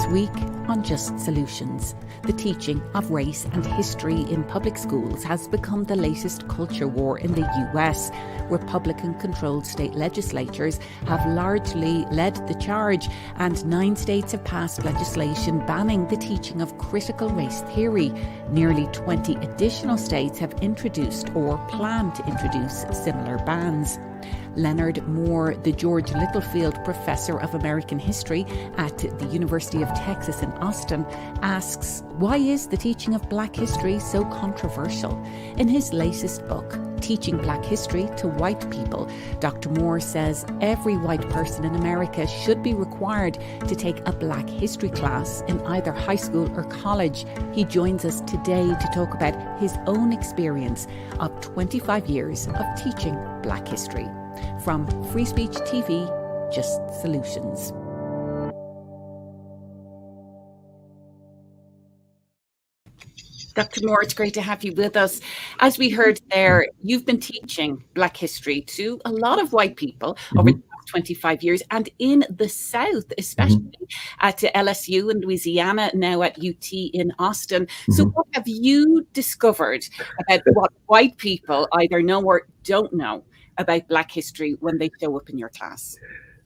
This week on Just Solutions, the teaching of race and history in public schools has become the latest culture war in the US. Republican-controlled state legislatures have largely led the charge, and 9 states have passed legislation banning the teaching of critical race theory. Nearly 20 additional states have introduced or plan to introduce similar bans. Leonard Moore, the George Littlefield Professor of American History at the University of Texas in Austin, asks, why is the teaching of Black history so controversial? In his latest book, Teaching Black History to White People, Dr. Moore says every white person in America should be required to take a Black history class in either high school or college. He joins us today to talk about his own experience of 25 years of teaching Black history. From Free Speech TV, Just Solutions. Dr. Moore, it's great to have you with us. As we heard there, you've been teaching Black history to a lot of white people over the past 25 years, and in the South, especially at LSU in Louisiana, now at UT in Austin. So what have you discovered about what white people either know or don't know about Black history when they show up in your class?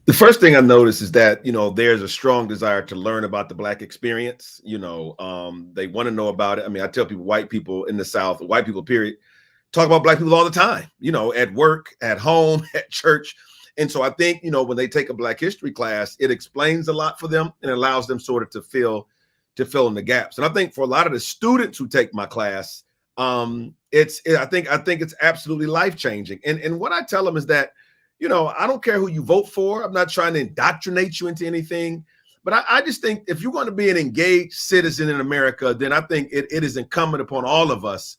The first thing I noticed is that, there's a strong desire to learn about the Black experience. They want to know about it. I mean, I tell people, white people in the South, white people, period, talk about Black people all the time, at work, at home, at church. And so I think, when they take a Black history class, it explains a lot for them and allows them sort of to fill in the gaps. And I think for a lot of the students who take my class, I think it's absolutely life-changing. And what I tell them is that, I don't care who you vote for. I'm not trying to indoctrinate you into anything. But I just think if you're going to be an engaged citizen in America, then I think it is incumbent upon all of us,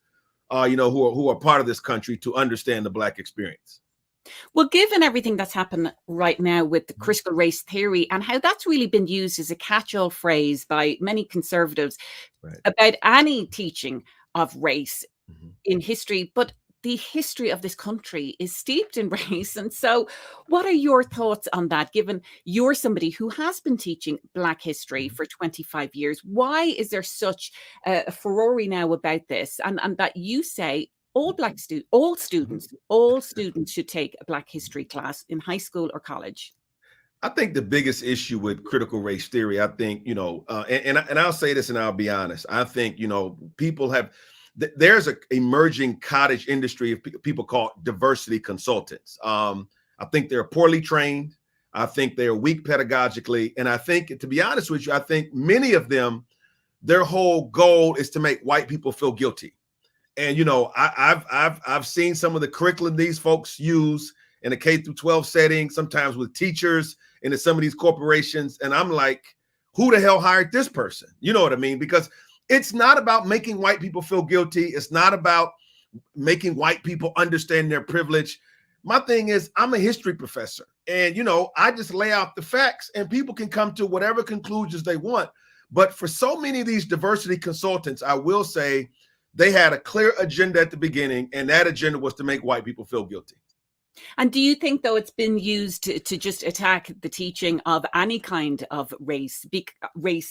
who are part of this country to understand the Black experience. Well, given everything that's happened right now with the critical race theory and how that's really been used as a catch-all phrase by many conservatives about any teaching of race in history, but the history of this country is steeped in race. And so what are your thoughts on that, given you're somebody who has been teaching Black history for 25 years? Why is there such a furore now about this? And that you say all students should take a Black history class in high school or college? I think the biggest issue with critical race theory, I think, and I'll say this and I'll be honest. I think, there's an emerging cottage industry of people called diversity consultants. I think they're poorly trained. I think they're weak pedagogically. And I think, to be honest with you, I think many of them, their whole goal is to make white people feel guilty. And, I've seen some of the curriculum these folks use in a K-12 setting, sometimes with teachers and in some of these corporations. And I'm like, who the hell hired this person? You know what I mean? Because it's not about making white people feel guilty. It's not about making white people understand their privilege. My thing is, I'm a history professor, and, I just lay out the facts and people can come to whatever conclusions they want. But for so many of these diversity consultants, I will say they had a clear agenda at the beginning, and that agenda was to make white people feel guilty. And do you think, though, it's been used to just attack the teaching of any kind of race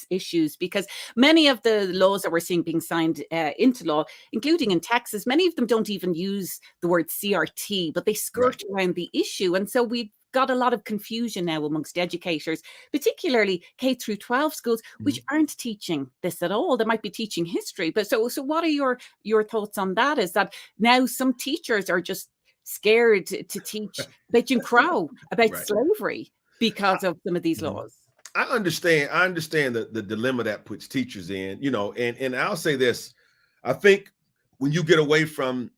issues? Because many of the laws that we're seeing being signed into law, including in Texas, many of them don't even use the word CRT, but they skirt around the issue. And so we've got a lot of confusion now amongst educators, particularly K-12 schools, which aren't teaching this at all. They might be teaching history. But so what are your thoughts on that? Is that now some teachers are just scared to teach about Jim Crow, about slavery because of some of these laws? I understand the dilemma that puts teachers in, and I'll say this. I think when you get away from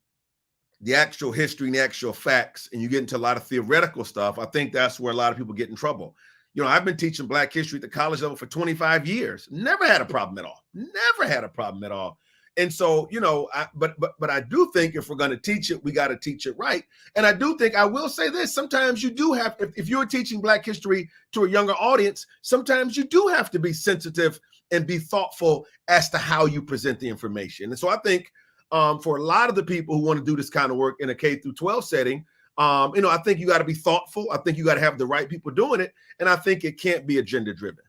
the actual history and the actual facts and you get into a lot of theoretical stuff, I think that's where a lot of people get in trouble. I've been teaching Black history at the college level for 25 years. Never had a problem at all. Never had a problem at all. And so, but I do think if we're going to teach it, we got to teach it right. And I do think, I will say this, sometimes you do have, if you're teaching Black history to a younger audience, sometimes you do have to be sensitive and be thoughtful as to how you present the information. And so I think for a lot of the people who want to do this kind of work in a K-12 setting, I think you got to be thoughtful. I think you got to have the right people doing it. And I think it can't be agenda driven.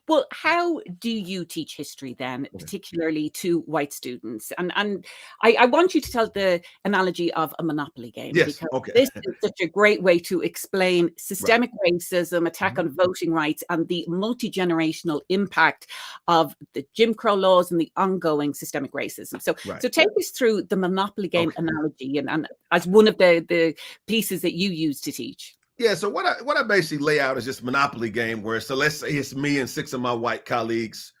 Well, how do you teach history then, particularly to white students? And I want you to tell the analogy of a Monopoly game, Yes. because Okay. this is such a great way to explain systemic Right. racism, attack on voting rights, and the multi-generational impact of the Jim Crow laws and the ongoing systemic racism. So, Right. so take us through the Monopoly game analogy, and as one of the pieces that you use to teach. Yeah, so what I basically lay out is this Monopoly game where, so let's say it's me and 6 of my white colleagues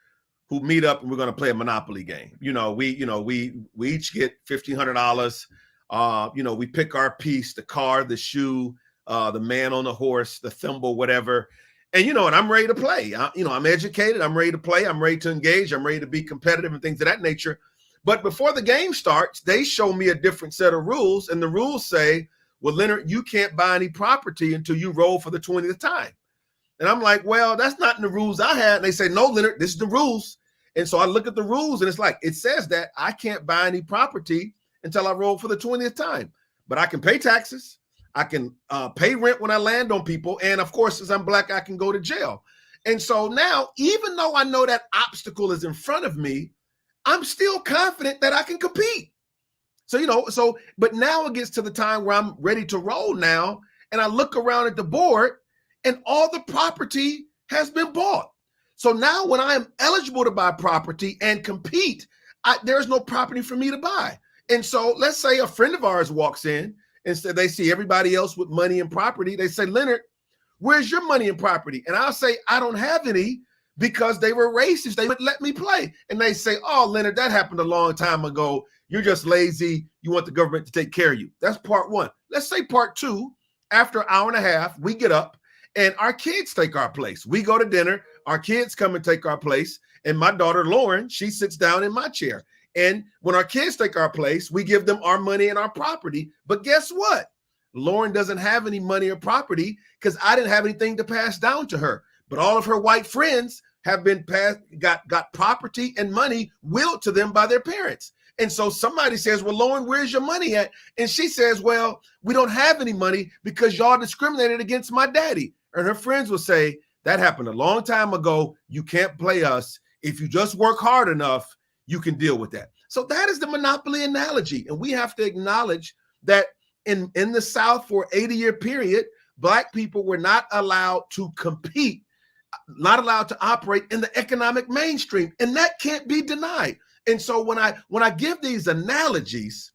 who meet up and we're going to play a Monopoly game. We each get $1,500. We pick our piece, the car, the shoe, the man on the horse, the thimble, whatever. And and I'm ready to play. I'm educated. I'm ready to play. I'm ready to engage. I'm ready to be competitive and things of that nature. But before the game starts, they show me a different set of rules, and the rules say, well, Leonard, you can't buy any property until you roll for the 20th time. And I'm like, well, that's not in the rules I had. And they say, no, Leonard, this is the rules. And so I look at the rules and it's like, it says that I can't buy any property until I roll for the 20th time. But I can pay taxes. I can pay rent when I land on people. And of course, as I'm Black, I can go to jail. And so now, even though I know that obstacle is in front of me, I'm still confident that I can compete. But now it gets to the time where I'm ready to roll now, and I look around at the board and all the property has been bought. So now when I am eligible to buy property and compete, there's no property for me to buy. And so let's say a friend of ours walks in and they see everybody else with money and property. They say, Leonard, where's your money and property? And I'll say, I don't have any, because they were racist. They would let me play. And they say, oh, Leonard, that happened a long time ago. You're just lazy. You want the government to take care of you. That's part one. Let's say part two, after an hour and a half, we get up and our kids take our place. We go to dinner. Our kids come and take our place. And my daughter, Lauren, she sits down in my chair. And when our kids take our place, we give them our money and our property. But guess what? Lauren doesn't have any money or property because I didn't have anything to pass down to her. But all of her white friends have been got property and money willed to them by their parents. And so somebody says, well, Lauren, where's your money at? And she says, well, we don't have any money because y'all discriminated against my daddy. And her friends will say, that happened a long time ago. You can't play us. If you just work hard enough, you can deal with that. So that is the Monopoly analogy. And we have to acknowledge that in the South for an 80-year period, Black people were not allowed to compete, not allowed to operate in the economic mainstream. And that can't be denied. And so when I give these analogies,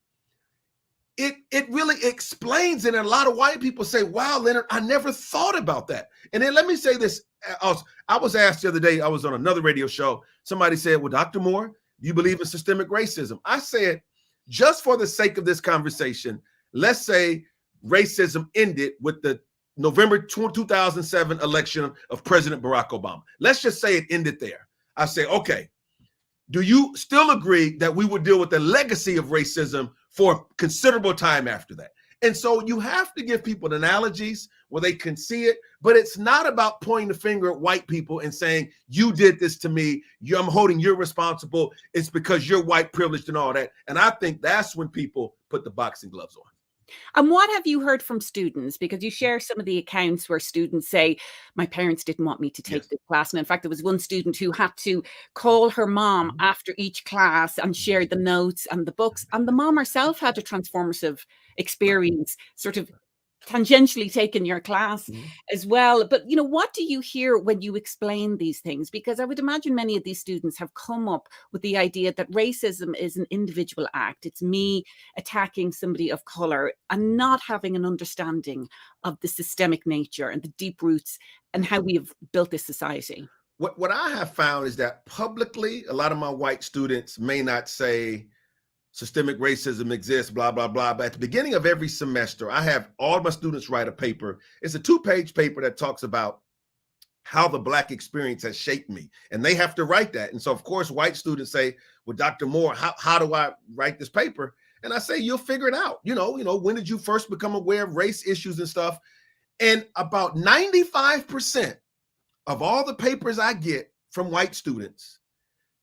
it really explains it. And a lot of white people say, wow, Leonard, I never thought about that. And then let me say this. I was asked the other day, I was on another radio show. Somebody said, well, Dr. Moore, do you believe in systemic racism? I said, just for the sake of this conversation, let's say racism ended with the November 2007 election of President Barack Obama. Let's just say it ended there. I say, okay, do you still agree that we would deal with the legacy of racism for considerable time after that? And so you have to give people analogies where they can see it, but it's not about pointing the finger at white people and saying, you did this to me, I'm holding you responsible, it's because you're white privileged and all that. And I think that's when people put the boxing gloves on. And what have you heard from students? Because you share some of the accounts where students say, my parents didn't want me to take this class. And in fact, there was one student who had to call her mom after each class and share the notes and the books. And the mom herself had a transformative experience, sort of tangentially taken your class as well. But, what do you hear when you explain these things? Because I would imagine many of these students have come up with the idea that racism is an individual act. It's me attacking somebody of color and not having an understanding of the systemic nature and the deep roots and how we have built this society. What I have found is that publicly, a lot of my white students may not say systemic racism exists, blah, blah, blah. But at the beginning of every semester, I have all my students write a paper. It's a 2-page paper that talks about how the Black experience has shaped me. And they have to write that. And so, of course, white students say, well, Dr. Moore, how do I write this paper? And I say, you'll figure it out. When did you first become aware of race issues and stuff? And about 95% of all the papers I get from white students,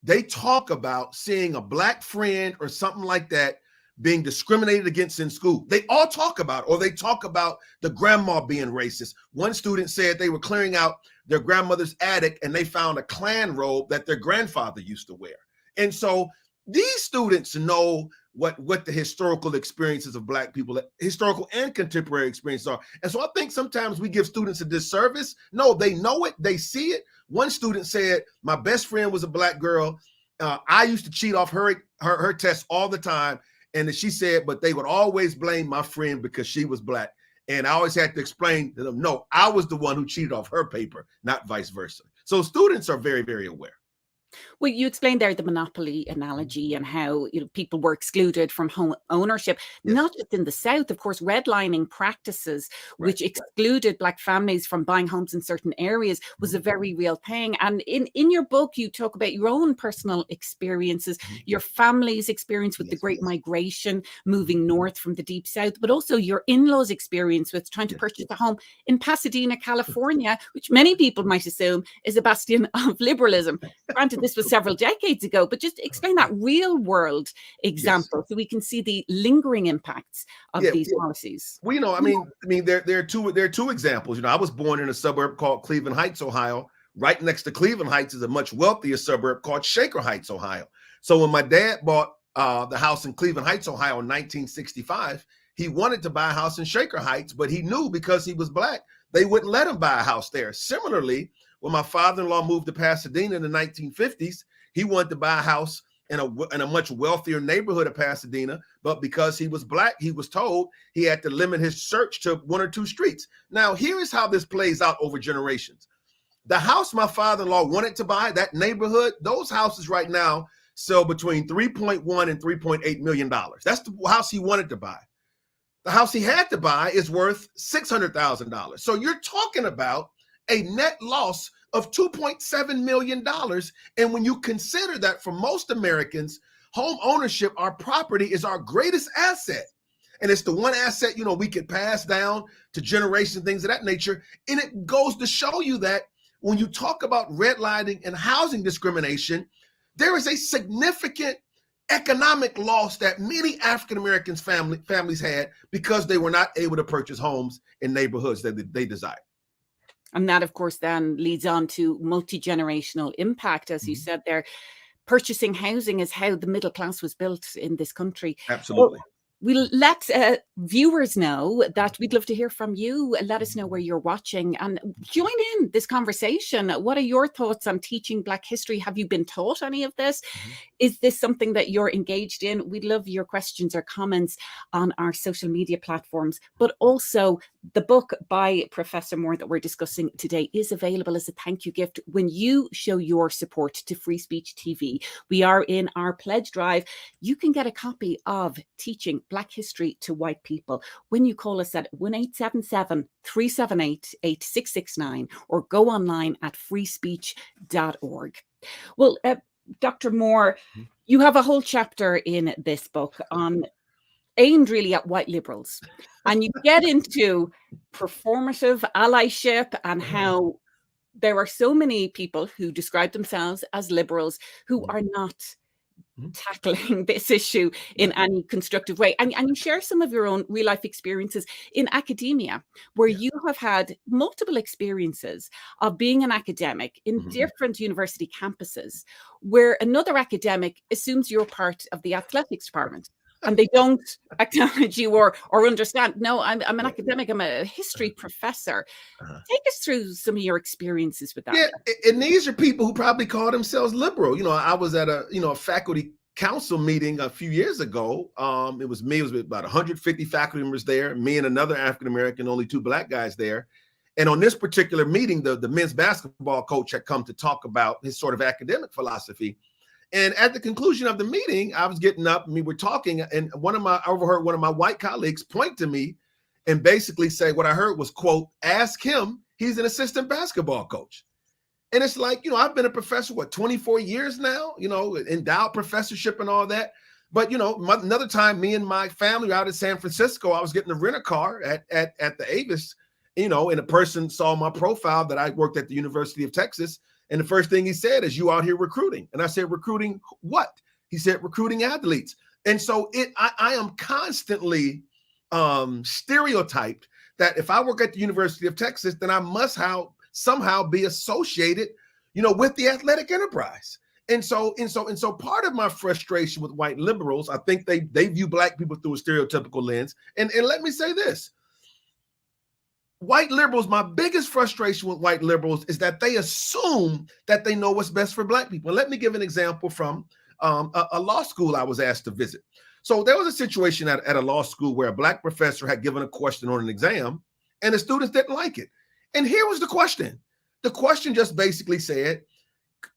they talk about seeing a Black friend or something like that being discriminated against in school. They all talk about it, or they talk about the grandma being racist. One student said they were clearing out their grandmother's attic and they found a Klan robe that their grandfather used to wear. And so these students know what the historical experiences of Black people, historical and contemporary experiences are. And so I think sometimes we give students a disservice. No, they know it, they see it. One student said, my best friend was a Black girl. I used to cheat off her tests all the time. And she said, but they would always blame my friend because she was Black. And I always had to explain to them, no, I was the one who cheated off her paper, not vice versa. So students are very, very aware. Well, you explained there the monopoly analogy and how people were excluded from home ownership, Yes. not just in the South, of course, redlining practices, which excluded Black families from buying homes in certain areas was a very real thing. And in your book, you talk about your own personal experiences, your family's experience with the Great Migration, moving north from the Deep South, but also your in-laws' experience with trying to purchase a home in Pasadena, California, which many people might assume is a bastion of liberalism. Granted, this was several decades ago, but just explain that real world example so we can see the lingering impacts of these policies. Well, I mean, there are two examples. I was born in a suburb called Cleveland Heights, Ohio. Right next to Cleveland Heights is a much wealthier suburb called Shaker Heights, Ohio. So when my dad bought the house in Cleveland Heights, Ohio in 1965, he wanted to buy a house in Shaker Heights, but he knew because he was Black, they wouldn't let him buy a house there. Similarly, when my father-in-law moved to Pasadena in the 1950s, he wanted to buy a house in a much wealthier neighborhood of Pasadena, but because he was Black, he was told he had to limit his search to 1 or 2 streets. Now, here is how this plays out over generations. The house my father-in-law wanted to buy, that neighborhood, those houses right now sell between $3.1 and $3.8 million. That's the house he wanted to buy. The house he had to buy is worth $600,000. So you're talking about a net loss of $2.7 million. And when you consider that for most Americans, home ownership, our property, is our greatest asset. And it's the one asset, we could pass down to generations, things of that nature. And it goes to show you that when you talk about redlining and housing discrimination, there is a significant economic loss that many African-American families had because they were not able to purchase homes in neighborhoods that they desired. And that, of course, then leads on to multi-generational impact. As you said there, purchasing housing is how the middle class was built in this country. Absolutely. We'll let viewers know that we'd love to hear from you. Let us know where you're watching and join in this conversation. What are your thoughts on teaching Black history? Have you been taught any of this? Is this something that you're engaged in? We'd love your questions or comments on our social media platforms. But also, the book by Professor Moore that we're discussing today is available as a thank you gift when you show your support to Free Speech TV. We are in our pledge drive. You can get a copy of Teaching Black History to White People when you call us at 1-877-378-8669 or go online at freespeech.org. Well, Dr. Moore, you have a whole chapter in this book aimed really at white liberals. And you get into performative allyship and how there are so many people who describe themselves as liberals who are not tackling this issue in any constructive way. And you share some of your own real life experiences in academia, where you have had multiple experiences of being an academic in different university campuses, where another academic assumes you're part of the athletics department. And they don't acknowledge you or understand. No, I'm an academic. I'm a history professor. Take us through some of your experiences with that. Yeah, and these are people who probably call themselves liberal. I was at a faculty council meeting a few years ago. It was about 150 faculty members there, me and another African American, only 2 Black guys there. And on this particular meeting, the men's basketball coach had come to talk about his sort of academic philosophy. And at the conclusion of the meeting, I was getting up and we were talking, and I overheard one of my white colleagues point to me and basically say, what I heard was, quote, "Ask him, he's an assistant basketball coach." And it's like, I've been a professor, 24 years now, endowed professorship and all that. But, another time, me and my family were out in San Francisco, I was getting a rent-a-car at the Avis, and a person saw my profile that I worked at the University of Texas. And the first thing he said is, "You out here recruiting?" And I said, "Recruiting what?" He said, "Recruiting athletes." And so I am constantly stereotyped that if I work at the University of Texas, then I must somehow be associated, with the athletic enterprise. And so part of my frustration with white liberals, I think they view Black people through a stereotypical lens. And let me say this. White liberals, my biggest frustration with white liberals is that they assume that they know what's best for Black people. And let me give an example from a law school I was asked to visit. So there was a situation at a law school where a Black professor had given a question on an exam and the students didn't like it. And here was the question. The question just basically said,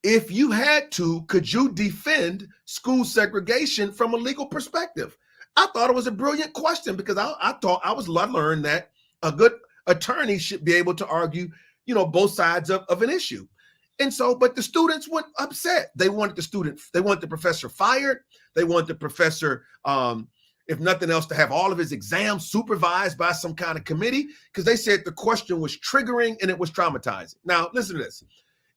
if you had to, could you defend school segregation from a legal perspective? I thought it was a brilliant question because I thought I learned that a good attorney should be able to argue, both sides of an issue. And so, but the students went upset. They wanted the professor fired. They wanted the professor, if nothing else, to have all of his exams supervised by some kind of committee, because they said the question was triggering and it was traumatizing. Now, listen to this.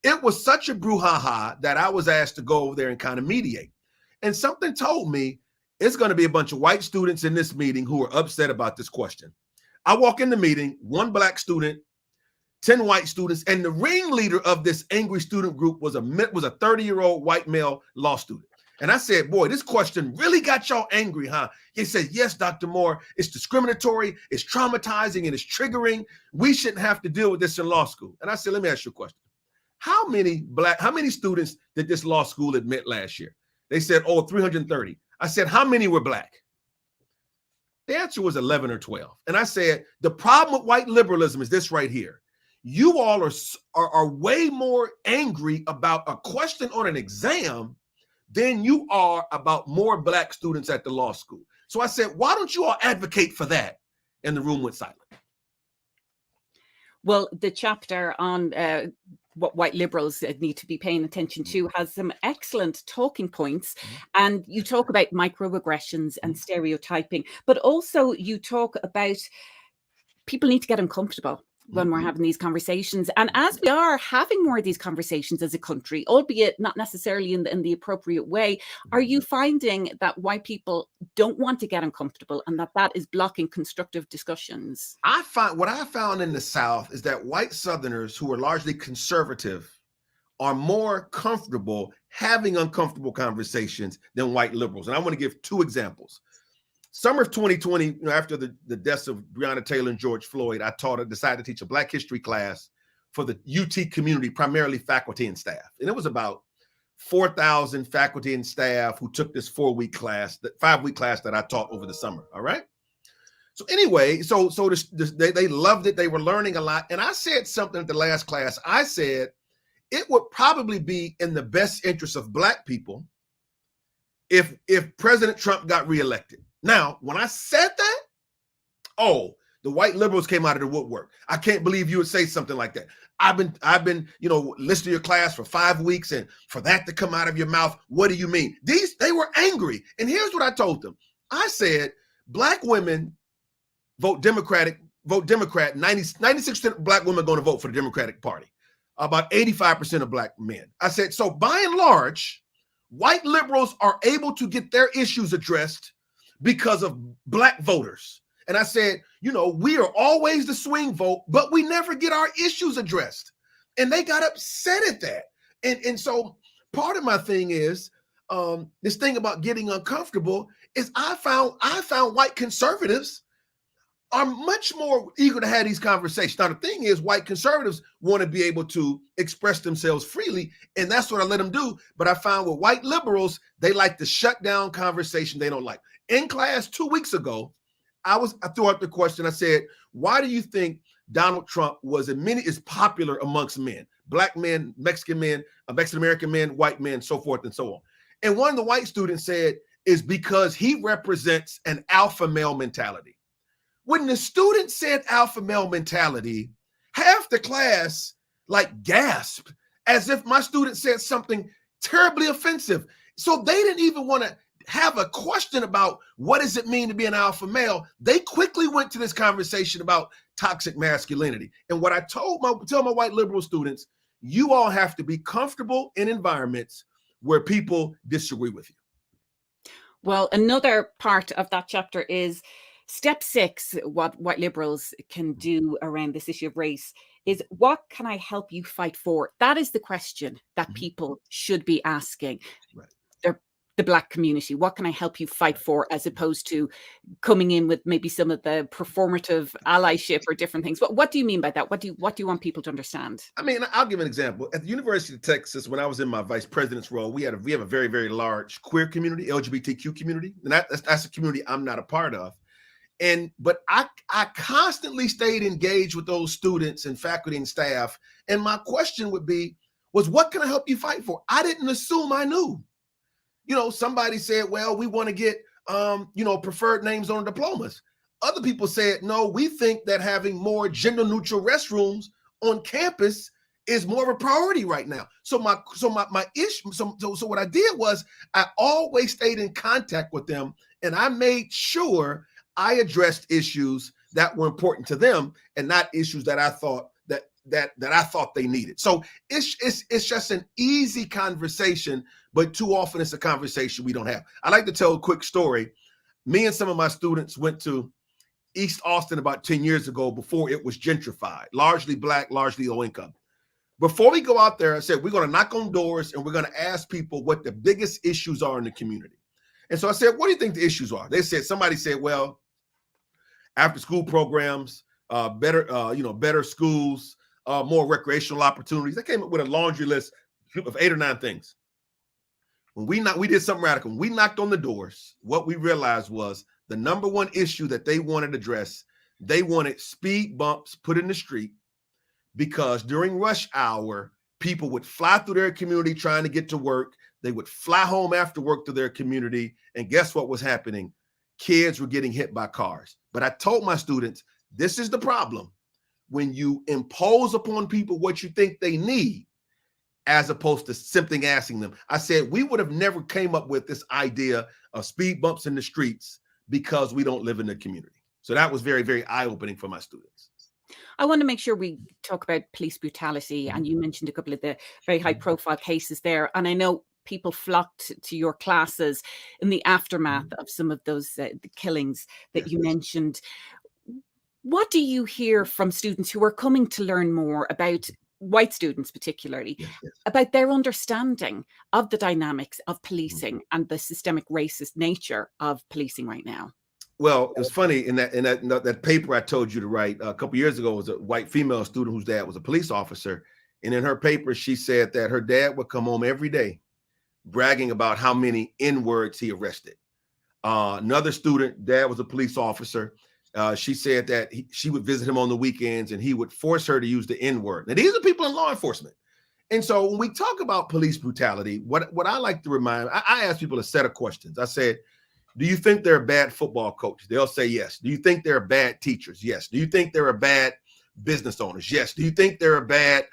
It was such a brouhaha that I was asked to go over there and kind of mediate. And something told me it's going to be a bunch of white students in this meeting who are upset about this question. I walk in the meeting, 1 Black student, 10 white students, and the ringleader of this angry student group was a 30-year-old white male law student. And I said, boy, this question really got y'all angry, huh? He said, yes, Dr. Moore, it's discriminatory, it's traumatizing, and it's triggering. We shouldn't have to deal with this in law school. And I said, let me ask you a question. How many students did this law school admit last year? They said, 330. I said, how many were Black? The answer was 11 or 12. And I said, the problem with white liberalism is this right here. You all are way more angry about a question on an exam than you are about more Black students at the law school. So I said, why don't you all advocate for that? And the room went silent. Well, the chapter on what white liberals need to be paying attention to has some excellent talking points. And you talk about microaggressions and stereotyping, but also you talk about people need to get uncomfortable when we're having these conversations. And as we are having more of these conversations as a country, albeit not necessarily in the appropriate way, are you finding that white people don't want to get uncomfortable and that is blocking constructive discussions? What I found in the South is that white Southerners who are largely conservative are more comfortable having uncomfortable conversations than white liberals. And I want to give 2 examples. Summer of 2020, after the deaths of Breonna Taylor and George Floyd, I decided to teach a Black history class for the UT community, primarily faculty and staff. And it was about 4,000 faculty and staff who took this 5-week class that I taught over the summer. All right. So anyway, they loved it. They were learning a lot. And I said something at the last class. I said, it would probably be in the best interest of Black people if President Trump got reelected. Now, when I said that, the white liberals came out of the woodwork. I can't believe you would say something like that. I've been, listening to your class for 5 weeks, and for that to come out of your mouth, what do you mean? They were angry. And here's what I told them. I said, Black women vote Democrat, 96% of Black women are going to vote for the Democratic Party. About 85% of Black men. I said, so by and large, white liberals are able to get their issues addressed because of Black voters. And I said, we are always the swing vote, but we never get our issues addressed. And they got upset at that. And so part of my thing is this thing about getting uncomfortable is I found white conservatives are much more eager to have these conversations. Now, the thing is, white conservatives want to be able to express themselves freely, and that's what I let them do. But I found with white liberals, they like to shut down conversation they don't like. In class 2 weeks ago, I threw out the question. I said, why do you think Donald Trump is popular amongst men? Black men, Mexican men, Mexican-American men, white men, so forth and so on. And one of the white students said, is because he represents an alpha male mentality. When the student said alpha male mentality, half the class gasped as if my student said something terribly offensive. So they didn't even want to have a question about what does it mean to be an alpha male. They quickly went to this conversation about toxic masculinity. And what I tell my white liberal students, you all have to be comfortable in environments where people disagree with you. Well, another part of that chapter is step 6, what white liberals can do around this issue of race is, what can I help you fight for? That is the question that people should be asking. Right. They're the Black community. What can I help you fight for, as opposed to coming in with maybe some of the performative allyship or different things? What do you mean by that? What do you want people to understand? I mean, I'll give an example. At the University of Texas, when I was in my vice president's role, we have a very, very large queer community, LGBTQ community, and that's a community I'm not a part of. But I constantly stayed engaged with those students and faculty and staff. And my question was, what can I help you fight for? I didn't assume I knew. Somebody said, well, we want to get, preferred names on diplomas. Other people said, no, we think that having more gender neutral restrooms on campus is more of a priority right now. So my issue, so what I did was I always stayed in contact with them, and I made sure I addressed issues that were important to them and not issues that I thought that I thought they needed. So it's just an easy conversation, but too often it's a conversation we don't have. I like to tell a quick story. Me and some of my students went to East Austin about 10 years ago, before it was gentrified, largely Black, largely low income. Before we go out there, I said, we're going to knock on doors and we're going to ask people what the biggest issues are in the community. And so I said, what do you think the issues are? Somebody said, well, after school programs, better schools, more recreational opportunities. I came up with a laundry list of 8 or 9 things. When we did something radical. When we knocked on the doors, what we realized was the number one issue that they wanted addressed, they wanted speed bumps put in the street, because during rush hour, people would fly through their community trying to get to work. They would fly home after work to their community. And guess what was happening? Kids were getting hit by cars. But I told my students, this is the problem. When you impose upon people what you think they need, as opposed to simply asking them. I said, we would have never came up with this idea of speed bumps in the streets because we don't live in the community. So that was very, very eye-opening for my students. I want to make sure we talk about police brutality. And you mentioned a couple of the very high-profile cases there. And I know people flocked to your classes in the aftermath of some of those the killings that you mentioned. What do you hear from students who are coming to learn more about, white students particularly, about their understanding of the dynamics of policing and the systemic racist nature of policing right now? Well, it was funny, in that paper I told you to write a couple years ago, was a white female student whose dad was a police officer. And in her paper, she said that her dad would come home every day bragging about how many N-words he arrested. Another student, dad was a police officer. She said that she would visit him on the weekends and he would force her to use the N-word. Now, these are people in law enforcement. And so when we talk about police brutality, what I like to remind, I ask people a set of questions. I said, do you think they're a bad football coach? They'll say yes. Do you think they're bad teachers? Yes. Do you think they're a bad business owners? Yes. Do you think they're a bad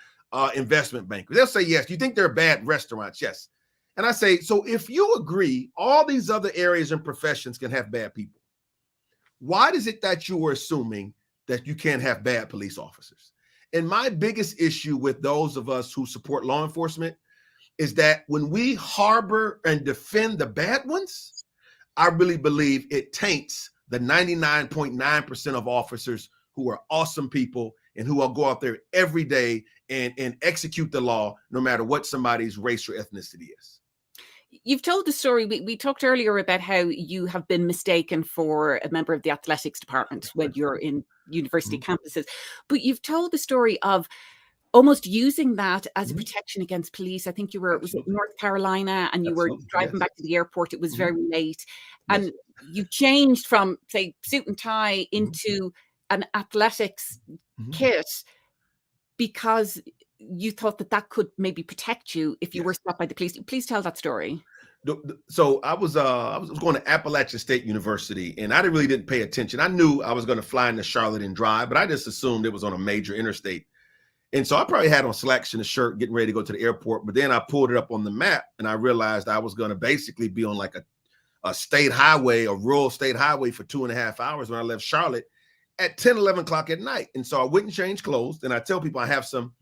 investment banker? They'll say yes. Do you think they're bad restaurants? Yes. And I say, so if you agree all these other areas and professions can have bad people, why is it that you are assuming that you can't have bad police officers? And my biggest issue with those of us who support law enforcement is that when we harbor and defend the bad ones, I really believe it taints the 99.9% of officers who are awesome people and who will go out there every day and execute the law, no matter what somebody's race or ethnicity is. You've told the story. We talked earlier about how you have been mistaken for a member of the athletics department when you're in university campuses, but you've told the story of almost using that as a protection against police. I think you were, it was in North Carolina, and you were driving back to the airport. It was very late, and you changed from, say, suit and tie into an athletics kit because you thought that could maybe protect you if you were stopped by the police. Please tell that story. So I was going to Appalachian State University, and I really didn't pay attention. I knew I was going to fly into Charlotte and drive, but I just assumed it was on a major interstate. And so I probably had on slacks and a shirt, getting ready to go to the airport. But then I pulled it up on the map, and I realized I was going to basically be on like a state highway, a rural state highway, for 2.5 hours when I left Charlotte at 10, 11 o'clock at night. And so I wouldn't change clothes. And I tell people I have some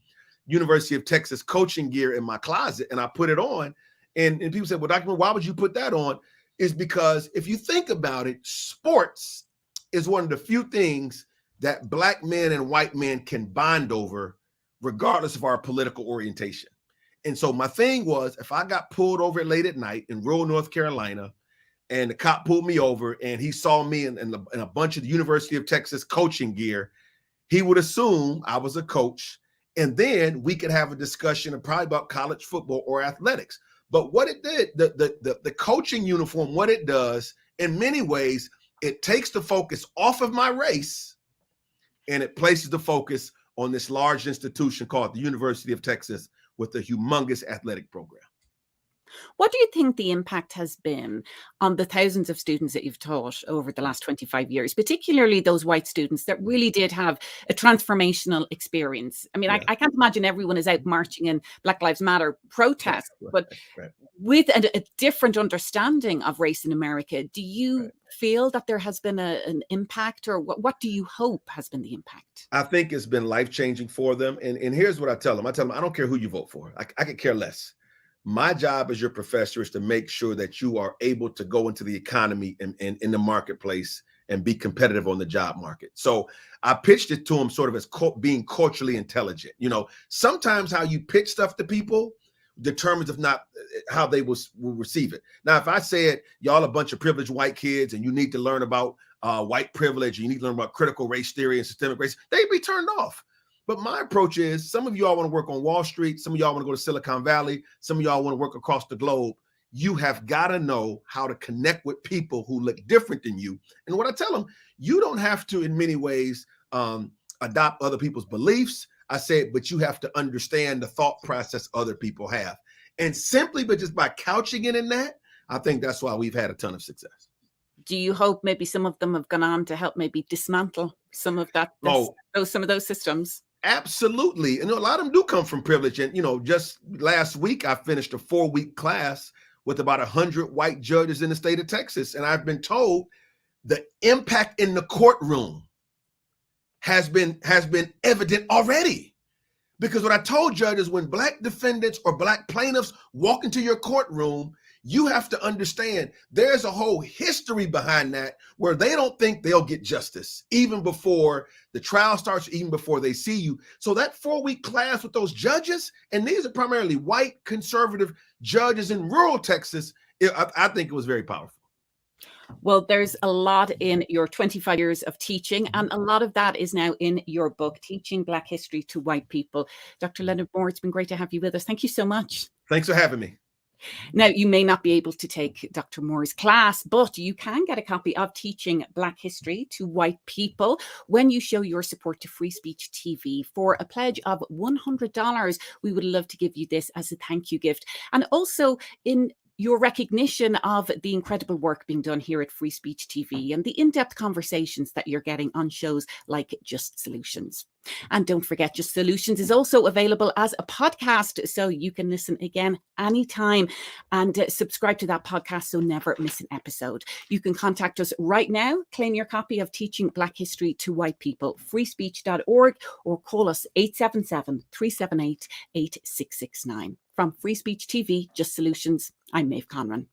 University of Texas coaching gear in my closet, and I put it on. And people said, well, Dr. Moore, why would you put that on? is because if you think about it, sports is one of the few things that Black men and white men can bond over, regardless of our political orientation. And so my thing was, if I got pulled over late at night in rural North Carolina, and the cop pulled me over and he saw me in a bunch of the University of Texas coaching gear, he would assume I was a coach. And then we could have a discussion probably about college football or athletics. But what it did, the coaching uniform, what it does, in many ways, it takes the focus off of my race and it places the focus on this large institution called the University of Texas with a humongous athletic program. What do you think the impact has been on the thousands of students that you've taught over the last 25 years, particularly those white students that really did have a transformational experience? I mean, yeah. I can't imagine everyone is out marching in Black Lives Matter protests, but with a different understanding of race in America, do you feel that there has been an impact, or what do you hope has been the impact? I think it's been life-changing for them. And here's what I tell them. I tell them, I don't care who you vote for. I could care less. My job as your professor is to make sure that you are able to go into the economy and in the marketplace and be competitive on the job market. So I pitched it to them sort of as being culturally intelligent. You know, sometimes how you pitch stuff to people determines if not how they will receive it. Now, if I said, y'all a bunch of privileged white kids and you need to learn about white privilege, you need to learn about critical race theory and systemic race, they'd be turned off. But my approach is, some of y'all want to work on Wall Street. Some of y'all want to go to Silicon Valley. Some of y'all want to work across the globe. You have got to know how to connect with people who look different than you. And what I tell them, you don't have to, in many ways, adopt other people's beliefs. I say, but you have to understand the thought process other people have. And simply, but just by couching it in that, I think that's why we've had a ton of success. Do you hope maybe some of them have gone on to help maybe dismantle some of that, some of those systems? Absolutely. And a lot of them do come from privilege. And, just last week, I finished a 4-week class with about 100 white judges in the state of Texas. And I've been told the impact in the courtroom has been evident already. Because what I told judges, when Black defendants or Black plaintiffs walk into your courtroom, you have to understand there's a whole history behind that where they don't think they'll get justice, even before the trial starts, even before they see you. So that 4-week class with those judges, and these are primarily white conservative judges in rural Texas, I think it was very powerful. Well, there's a lot in your 25 years of teaching, and a lot of that is now in your book, Teaching Black History to White People. Dr. Leonard Moore, it's been great to have you with us. Thank you so much. Thanks for having me. Now, you may not be able to take Dr. Moore's class, but you can get a copy of Teaching Black History to White People when you show your support to Free Speech TV. For a pledge of $100, we would love to give you this as a thank you gift. And also in your recognition of the incredible work being done here at Free Speech TV and the in-depth conversations that you're getting on shows like Just Solutions. And don't forget, Just Solutions is also available as a podcast, so you can listen again anytime and subscribe to that podcast so never miss an episode. You can contact us right now, claim your copy of Teaching Black History to White People, freespeech.org, or call us 877-378-8669. From Free Speech TV, Just Solutions, I'm Maeve Conran.